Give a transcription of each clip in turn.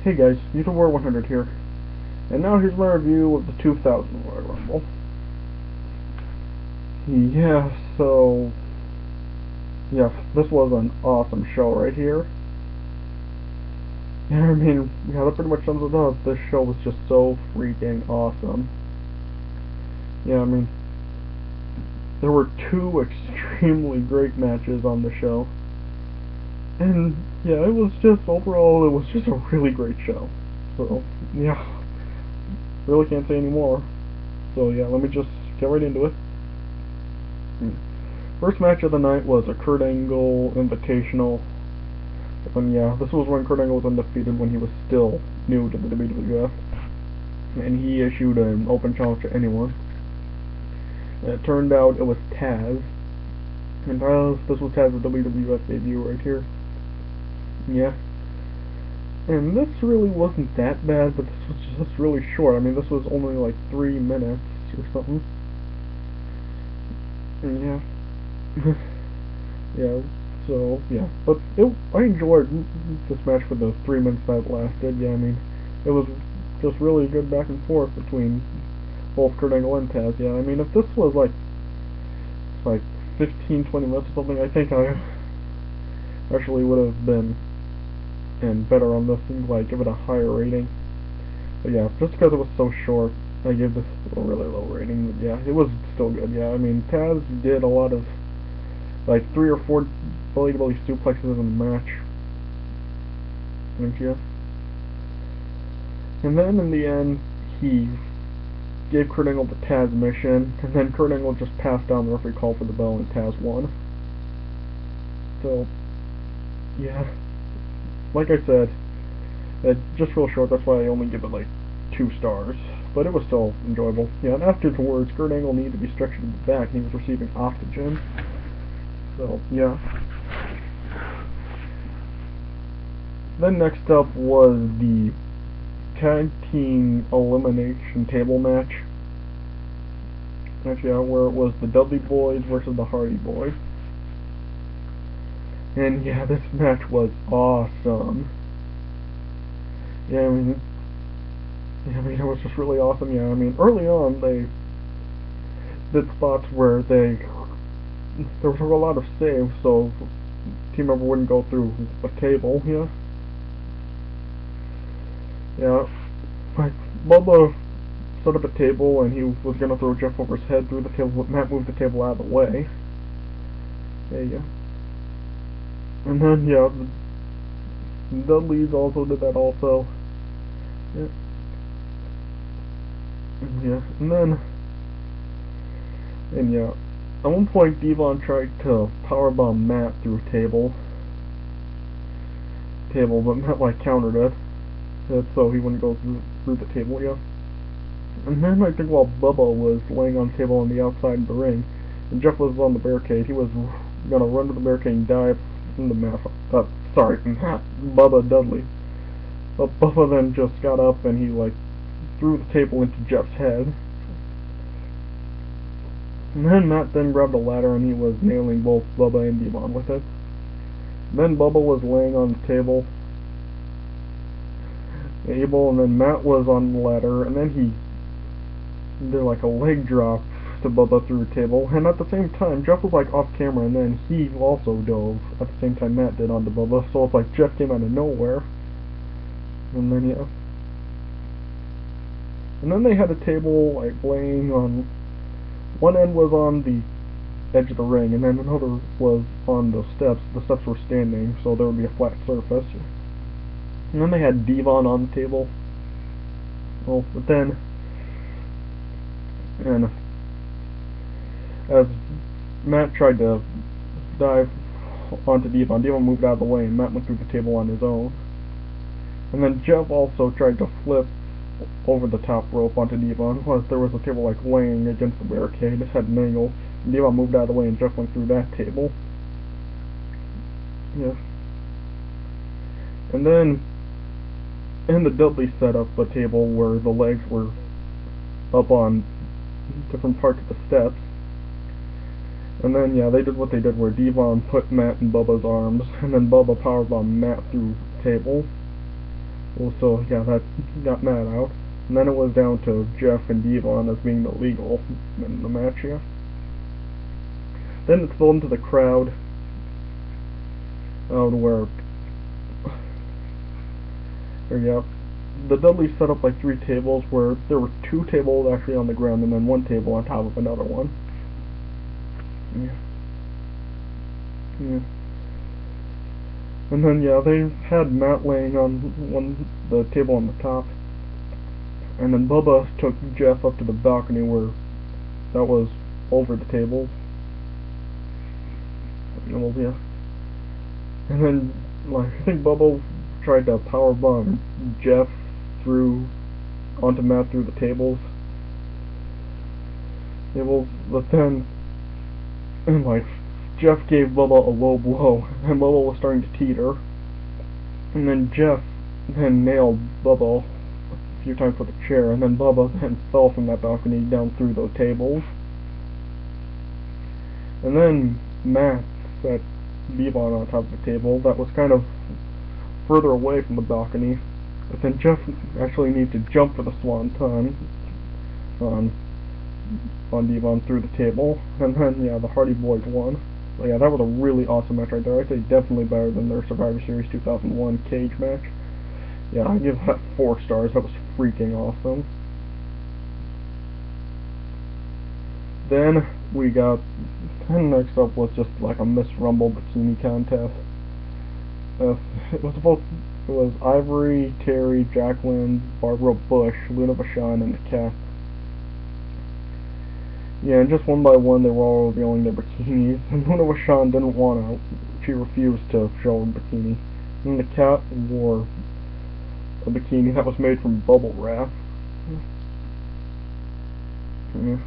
Hey guys, YouTuber 100 here, and now here's my review of the 2000 Royal Rumble. This was an awesome show right here. That pretty much sums it up. This show was just so freaking awesome. There were two extremely great matches on the show. And it was just, overall, it was just a really great show. So, really can't say any more. So, let me just get right into it. First match of the night was a Kurt Angle Invitational. And this was when Kurt Angle was undefeated, when he was still new to the WWF. And he issued an open challenge to anyone. And it turned out it was Tazz. And this was Tazz's WWF debut right here. And this really wasn't that bad, but this was just really short. This was only like 3 minutes or something. And but I enjoyed this match for the 3 minutes that it lasted. It was just really good back and forth between both Kurt Angle and Tazz. If this was like 15-20 minutes or something, I think I actually would have been better on this and give it a higher rating. But just because it was so short, I give this a really low rating. But it was still good. Tazz did a lot of 3 or 4 belly suplexes in the match. And then in the end, he gave Kurt Angle the Tazz mission, and then Kurt Angle just passed down the referee call for the bell, and Tazz won. So, like I said, just real short, that's why I only give it 2 stars. But it was still enjoyable. And afterwards, Kurt Angle needed to be stretched to the back, and he was receiving oxygen. So, Then next up was the Tag Team Elimination Table match. Where it was the Dudley Boyz versus the Hardy Boyz. And this match was awesome. It was just really awesome. Early on they did spots where there was a lot of saves, so the team member wouldn't go through a table. Bubba set up a table and he was gonna throw Jeff over his head through the table, but Matt moved the table out of the way. And then, the Dudleys also did that also. At one point, Devon tried to powerbomb Matt through a table, but Matt, countered it, so he wouldn't go through the table, And then, I think while Bubba was laying on the table on the outside of the ring, and Jeff was on the barricade, he was gonna run to the barricade and dive in the mat. Bubba Dudley. But Bubba then just got up and he threw the table into Jeff's head. And then Matt then grabbed a ladder and he was nailing both Bubba and Devon with it. Then Bubba was laying on the table, and then Matt was on the ladder, and then he did a leg drop to Bubba through the table, and at the same time Jeff was off camera, and then he also dove at the same time Matt did onto Bubba, so it's Jeff came out of nowhere. And then they had a table laying on one end, was on the edge of the ring, and then another was on the steps. The steps were standing, so there would be a flat surface. And then they had Devon on the table. But then, and as Matt tried to dive onto Devon moved out of the way, and Matt went through the table on his own. And then Jeff also tried to flip over the top rope onto Devon, plus there was a table laying against the barricade. It had an angle. Devon moved out of the way and Jeff went through that table. And then the Dudley set up a table where the legs were up on different parts of the steps. And then, they did what they did where Devon put Matt in Bubba's arms, and then Bubba powerbombed Matt through the table. Well, so yeah, that got Matt out. And then it was down to Jeff and Devon as being the legal men in the match, yeah. Then it spilled into the crowd, where yeah, the Dudley set up like 3 tables where there were 2 tables actually on the ground and then 1 table on top of another one. Yeah. Yeah. And then, yeah, they had Matt laying on the table on the top. And then Bubba took Jeff up to the balcony where that was over the table. Well, yeah. And then, like, I think Bubba tried to powerbomb Jeff through onto Matt through the tables. But then, like, Jeff gave Bubba a low blow, and Bubba was starting to teeter. And then Jeff then nailed Bubba a few times with a chair, and then Bubba then fell from that balcony down through those tables. And then Matt set Devon on top of the table that was kind of further away from the balcony. But then Jeff actually needed to jump for the swanton on Devon through the table. And then, yeah, the Hardy Boys won. So yeah, that was a really awesome match right there. I'd say definitely better than their Survivor Series 2001 cage match. Yeah, I give that 4 stars. That was freaking awesome. Then we got, and next up was just like a Miss Rumble Bikini contest. It was Ivory, Terri, Jacqueline, Barbara Bush, Luna Vachon, and the Cactus. Yeah, and just one by one they were all revealing their bikinis. And Luna Vachon didn't want to. She refused to show a bikini. And the cat wore a bikini that was made from bubble wrap. Yeah.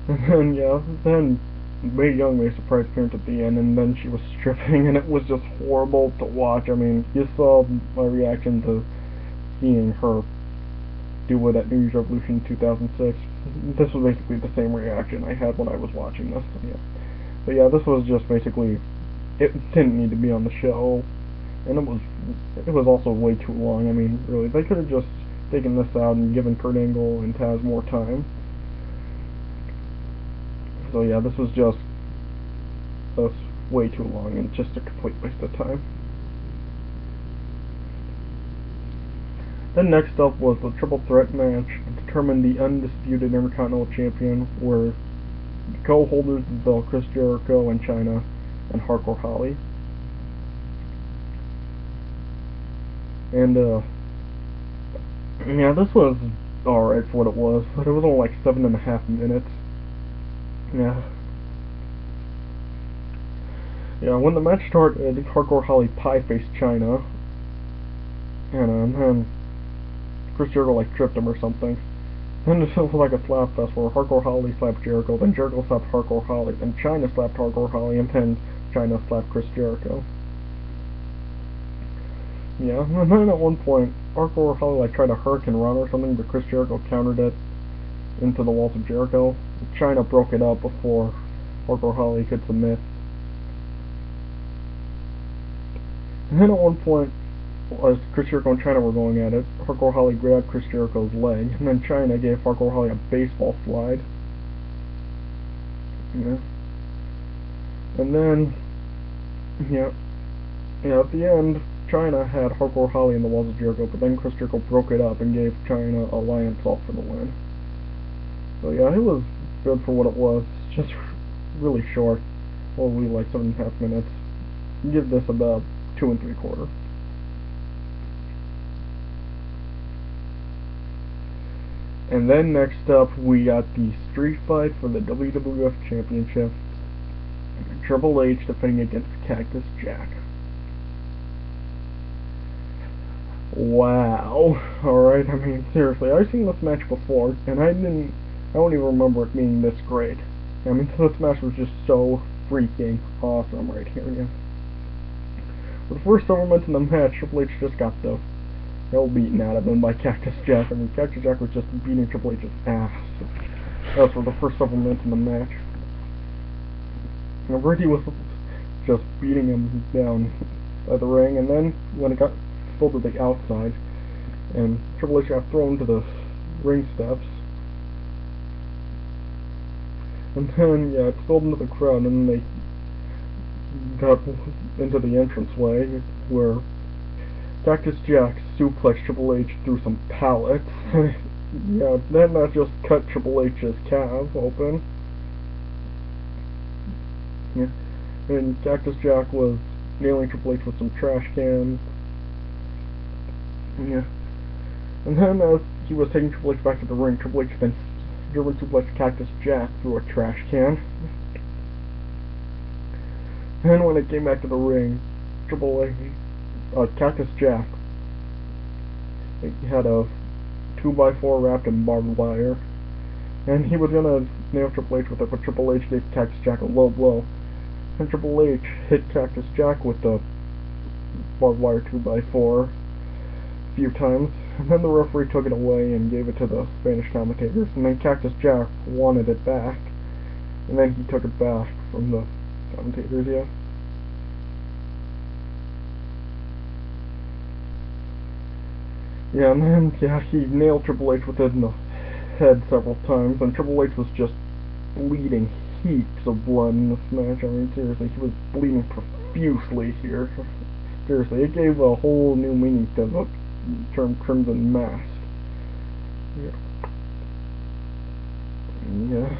And then, yeah, then Mae Young made a surprise appearance at the end, and then she was stripping, and it was just horrible to watch. I mean, you saw my reaction to seeing her do it at New Year's Revolution 2006. This was basically the same reaction I had when I was watching this. Yeah. But yeah, this was just basically, it didn't need to be on the show, and it was also way too long. I mean, really, they could have just taken this out and given Kurt Angle and Tazz more time. So yeah, this was just way too long and just a complete waste of time. Then next up was the triple threat match to determine the undisputed Intercontinental Champion, where the co-holders of the belt, Chris Jericho and Chyna, and Hardcore Holly. And yeah, this was alright for what it was, but it was only like 7.5 minutes. Yeah. Yeah, when the match started, Hardcore Holly pie-faced Chyna, and then Chris Jericho like tripped him or something. Then it was like a slap fest where Hardcore Holly slapped Jericho, then Jericho slapped Hardcore Holly, then Chyna slapped Hardcore Holly, and then Chyna slapped Chris Jericho. Yeah, and then at one point, Hardcore Holly like tried a Hurricane Run or something, but Chris Jericho countered it into the walls of Jericho. Chyna broke it up before Hardcore Holly could submit. And then at one point, as Chris Jericho and Chyna were going at it, Hardcore Holly grabbed Chris Jericho's leg, and then Chyna gave Hardcore Holly a baseball slide. Yeah. And then, yeah, at the end, Chyna had Hardcore Holly in the walls of Jericho, but then Chris Jericho broke it up and gave Chyna a lion salt for the win. So yeah, it was good for what it was. Just really short. Only like 7.5 minutes. Give this about 2 3/4. And then next up, we got the street fight for the WWF Championship. Triple H defending against Cactus Jack. Wow. Alright, I mean, seriously, I've seen this match before, and I don't even remember it being this great. I mean, this match was just so freaking awesome right here, yeah. For the first several minutes in the match, Triple H just got the hell beaten out of him by Cactus Jack. I mean, Cactus Jack was just beating Triple H's ass. That was for the first several minutes in the match. And Ricky was just beating him down by the ring, and then when it got spilled to the outside, and Triple H got thrown to the ring steps. And then, yeah, it spilled into the crowd, and they got into the entranceway, where Cactus Jack suplexed Triple H through some pallets. Yeah, then that just cut Triple H's calf open. Yeah. And Cactus Jack was nailing Triple H with some trash cans. Yeah. And then as he was taking Triple H back to the ring, Triple H then German suplexed Cactus Jack through a trash can. And when it came back to the ring, Cactus Jack, he had a 2x4 wrapped in barbed wire, and he was gonna nail Triple H with it, but Triple H gave Cactus Jack a low blow, and Triple H hit Cactus Jack with the barbed wire 2x4 a few times, and then the referee took it away and gave it to the Spanish commentators, and then Cactus Jack wanted it back, and then he took it back from the commentators, yeah. Yeah, and then, yeah, he nailed Triple H with it in the head several times, and Triple H was just bleeding heaps of blood in this match. I mean, seriously, he was bleeding profusely here. Seriously, it gave a whole new meaning to the term Crimson Mask. Yeah. Yeah.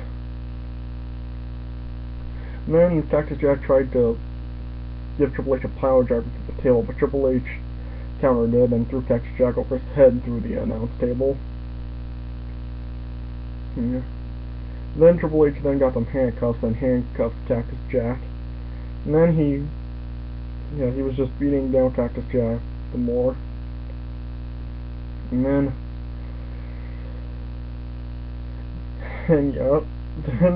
And then Cactus Jack tried to give Triple H a pile driver to the table, but Triple H countered it and threw Cactus Jack over his head through the announce table. Yeah. Then Triple H then got some handcuffs and handcuffed Cactus Jack. And then he was just beating down Cactus Jack some more. And then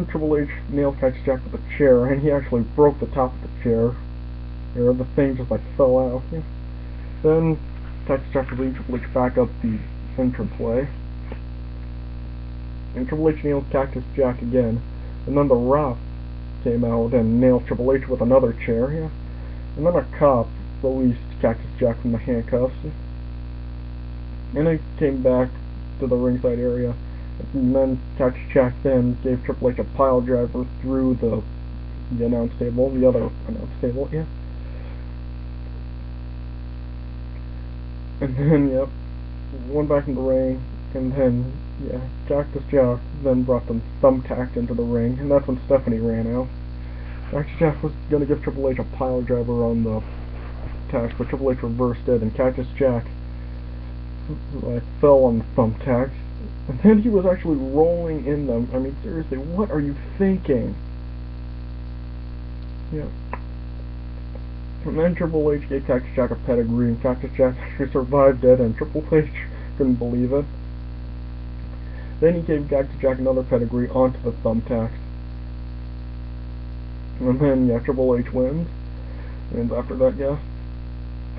Triple H nailed Cactus Jack with a chair, and he actually broke the top of the chair. You the thing just like fell out. Yeah. Then Cactus Jack was leading Triple H back up the entranceway, and Triple H nailed Cactus Jack again, and then the Rock came out and nailed Triple H with another chair, yeah. And then a cop released Cactus Jack from the handcuffs, and they came back to the ringside area, and then Cactus Jack then gave Triple H a pile driver through the announce table, the other announce table, yeah. And then, yep, went back in the ring, and then, yeah, Cactus Jack then brought some thumbtacks into the ring, and that's when Stephanie ran out. Cactus Jack was going to give Triple H a pile driver on the tacks, but Triple H reversed it, and Cactus Jack fell on the thumbtacks, and then he was actually rolling in them. I mean, seriously, what are you thinking? Yeah. And then Triple H gave Cactus Jack a pedigree, and Cactus Jack actually survived it, and Triple H couldn't believe it. Then he gave Cactus Jack another pedigree onto the thumbtacks. And then, yeah, Triple H wins. And after that, yeah.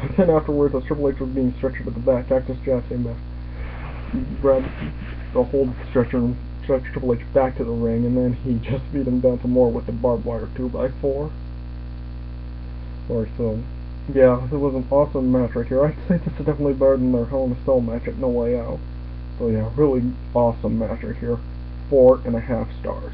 And then afterwards, as Triple H was being stretchered to the back, Cactus Jack came back, grabbed the whole stretcher and stretched Triple H back to the ring, and then he just beat him down some more with the barbed wire 2x4. Or so. Yeah, it was an awesome match right here. I'd say this is definitely better than their Hell in a Cell match at No Way Out. So yeah, really awesome match right here. 4.5 stars.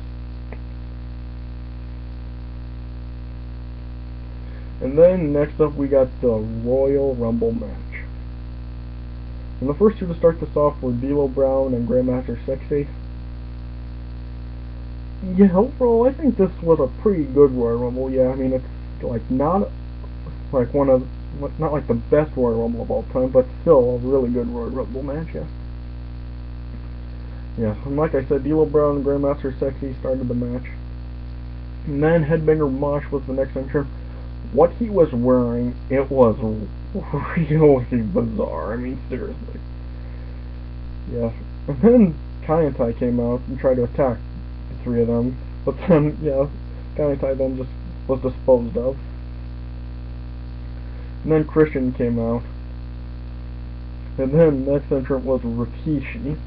And then next up we got the Royal Rumble match. And the first two to start this off were D'Lo Brown and Grandmaster Sexay. Yeah, overall I think this was a pretty good Royal Rumble. Yeah, I mean it's like not like not like the best Royal Rumble of all time, but still a really good Royal Rumble match, yeah. Yeah, and like I said, D'Lo Brown and Grandmaster Sexay started the match. And then Headbanger Mosh was the next entrant. What he was wearing, it was really bizarre. I mean, seriously. Yeah. And then Chyna came out and tried to attack the three of them, but then, yeah, Chyna then just was disposed of. And then Christian came out. And then next entrant was Rikishi.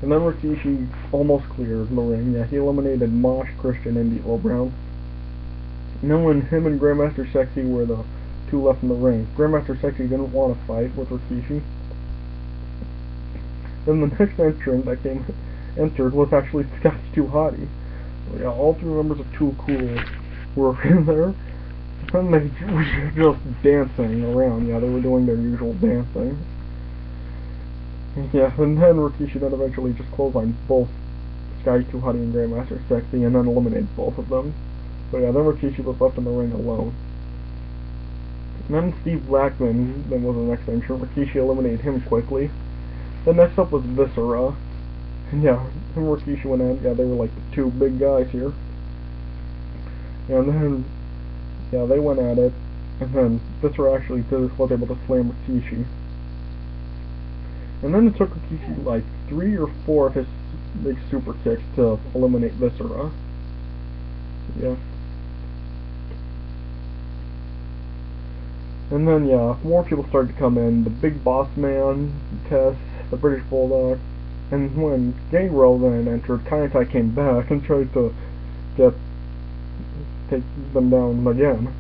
And then Rikishi almost cleared the ring. Yeah, he eliminated Mosh, Christian, and D'Lo Brown. And then when him and Grandmaster Sexay were the two left in the ring. Grandmaster Sexay didn't want to fight with Rikishi. Then the next entrant that entered was actually Scotty Too Hotty. So yeah, all three members of Too Cool were in there. And they were just dancing around. Yeah, they were doing their usual dancing. Yeah, and then Rikishi then eventually just clotheslined both Scotty Too Hotty and Grandmaster Sexay and then eliminated both of them. So yeah, then Rikishi was left in the ring alone. And then Steve Blackman then was the next entrant. Rikishi eliminated him quickly. Then next up was Viscera. And yeah, him and Rikishi went in. Yeah, they were like the two big guys here. And then, yeah, they went at it. And then Viscera actually was able to slam Rikishi. And then it took Rikishi like 3 or 4 of his big super kicks to eliminate Viscera. Yeah. And then, yeah, more people started to come in. The Big Boss Man, Tazz, the British Bulldog. And when Gangrel then entered, Chyna came back and tried to take them down again.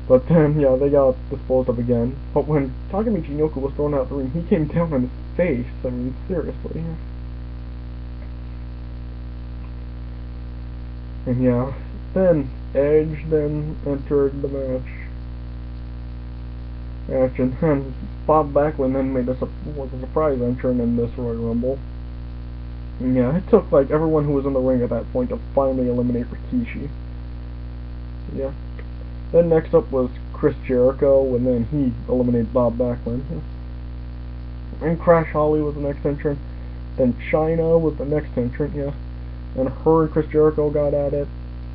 But then, yeah, they got disposed of again. But when Takemichi Inoku was thrown out the ring, he came down on his face. I mean, seriously. And yeah, then Edge then entered the match. And then Bob Backlund then was a surprise entrant in this Royal Rumble. And yeah, it took like everyone who was in the ring at that point to finally eliminate Rikishi. Yeah. Then next up was Chris Jericho, and then he eliminated Bob Backlund. And Crash Holly was the next entrant. Then Chyna was the next entrant, yeah. And her and Chris Jericho got at it.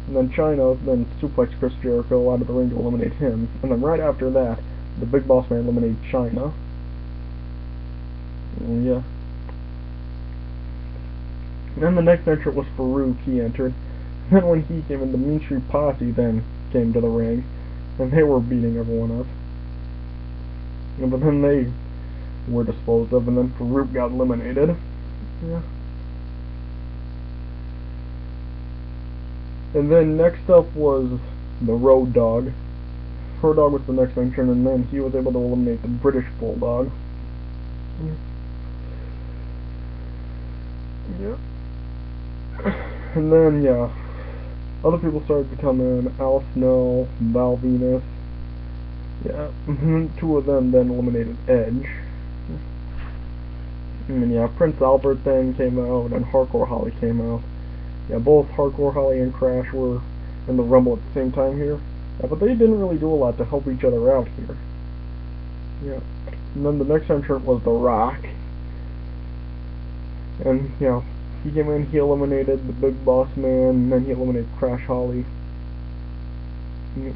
And then Chyna then suplexed Chris Jericho out of the ring to eliminate him. And then right after that, the Big Boss Man eliminated Chyna. And yeah. And then the next entrant was Faarooq. He entered. And then when he came in, the Mean Street Posse then came to the ring, and they were beating everyone up. But then they were disposed of, and then Faarooq got eliminated. Yeah. And then next up was the Road Dogg. Road Dogg was the next entrant, and then he was able to eliminate the British Bulldog. Yeah. And then, yeah, other people started to come in. Al Snow, Val Venis. Yeah, two of them then eliminated Edge. And then, yeah, Prince Albert then came out, and Hardcore Holly came out. Yeah, both Hardcore Holly and Crash were in the Rumble at the same time here. Yeah, but they didn't really do a lot to help each other out here. Yeah. And then the next entrant was The Rock. And, yeah, he came in, he eliminated the Big Boss Man, and then he eliminated Crash Holly. Yeah.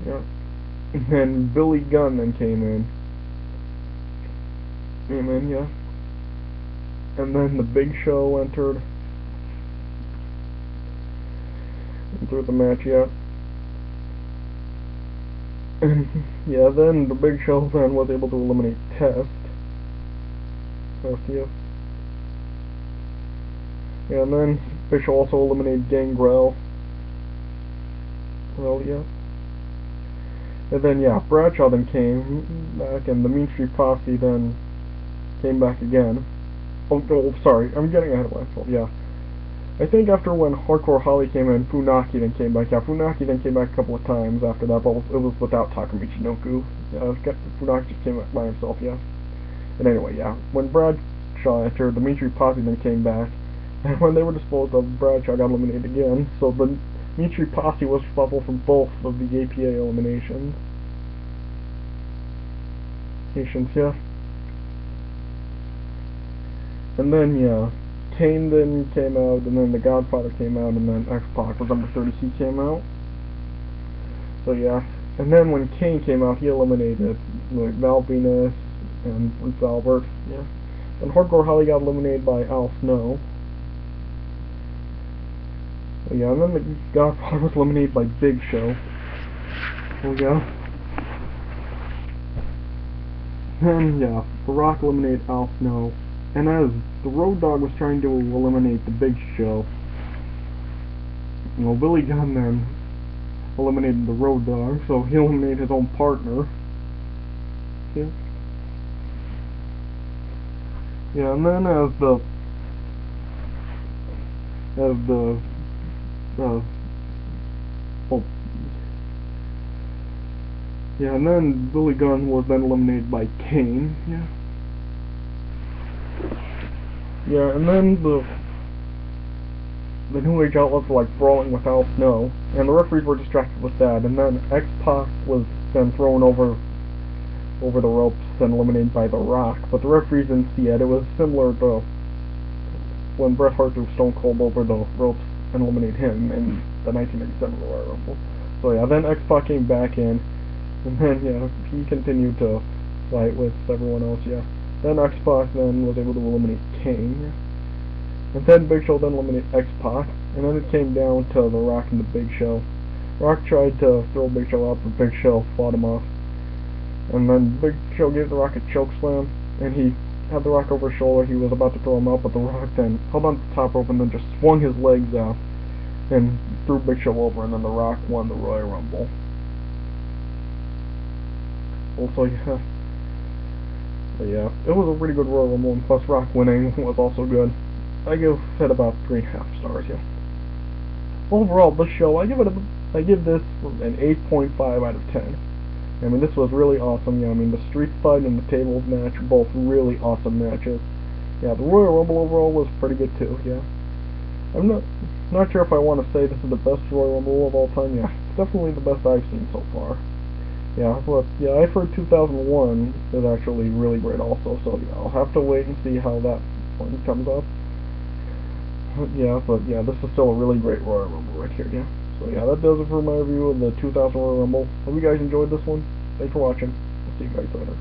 Yeah. And then Billy Gunn then came in. And then, yeah. And then the Big Show entered into the match, yeah. And, yeah, then the Big Show then was able to eliminate Test. Yeah. Yeah, and then Big Show also eliminated Gangrel. Well, yeah. And then, yeah, Bradshaw then came back, and the Mean Street Posse then came back again. Oh, sorry, I'm getting ahead of myself, yeah. I think after when Hardcore Holly came in, Funaki then came back. Yeah, Funaki then came back a couple of times after that, but it was without Takemichi Inoku. Yeah, Funaki just came back by himself, yeah. And anyway, yeah, when Bradshaw entered, the Mean Street Posse then came back, and when they were disposed of, Bradshaw got eliminated again, so the Mean Street Posse was responsible for both of the APA eliminations. Yeah. And then, yeah, Kane then came out, and then the Godfather came out, and then X-Pac was number 30, he came out. So, yeah. And then when Kane came out, he eliminated like Val Venis and Prince Albert, yeah. And Hardcore Holly got eliminated by Al Snow. So, yeah, and then the Godfather was eliminated by Big Show. There we go. Then, yeah, The Rock eliminated Al Snow. And as the Road Dogg was trying to eliminate the Big Show, Billy Gunn then eliminated the Road Dogg, so he eliminated his own partner. Yeah. Yeah, and then as the oh, yeah, and then Billy Gunn was then eliminated by Kane. Yeah. Yeah, and then the New Age Outlaws were like brawling without snow, and the referees were distracted with that, and then X-Pac was then thrown over the ropes and eliminated by The Rock, but the referees didn't see it. It was similar to when Bret Hart threw Stone Cold over the ropes and eliminated him in the 1997 Royal Rumble. So yeah, then X-Pac came back in, and then yeah, he continued to fight with everyone else. Yeah, then X-Pac then was able to eliminate Kane. Yeah. And then Big Show then eliminated X-Pac, and then it came down to The Rock and the Big Show. Rock tried to throw Big Show out, but Big Show fought him off. And then Big Show gave The Rock a choke slam, and he had The Rock over his shoulder. He was about to throw him out, but The Rock then held on to the top rope and then just swung his legs out and threw Big Show over, and then The Rock won the Royal Rumble. Also, yeah. But yeah, it was a pretty good Royal Rumble, and plus Rock winning was also good. I give it about 3.5 stars, yeah. Overall, this show, I give this an 8.5 out of 10. I mean, this was really awesome, yeah. I mean, the street fight and the tables match were both really awesome matches. Yeah, the Royal Rumble overall was pretty good too, yeah. I'm not sure if I want to say this is the best Royal Rumble of all time, yeah. It's definitely the best I've seen so far. Yeah, but yeah, I've heard 2001 is actually really great also, so yeah, I'll have to wait and see how that one comes up. Yeah, but yeah, this is still a really great Royal Rumble right here, yeah. So yeah, that does it for my review of the 2000 Royal Rumble. Hope you guys enjoyed this one. Thanks for watching. I'll see you guys later.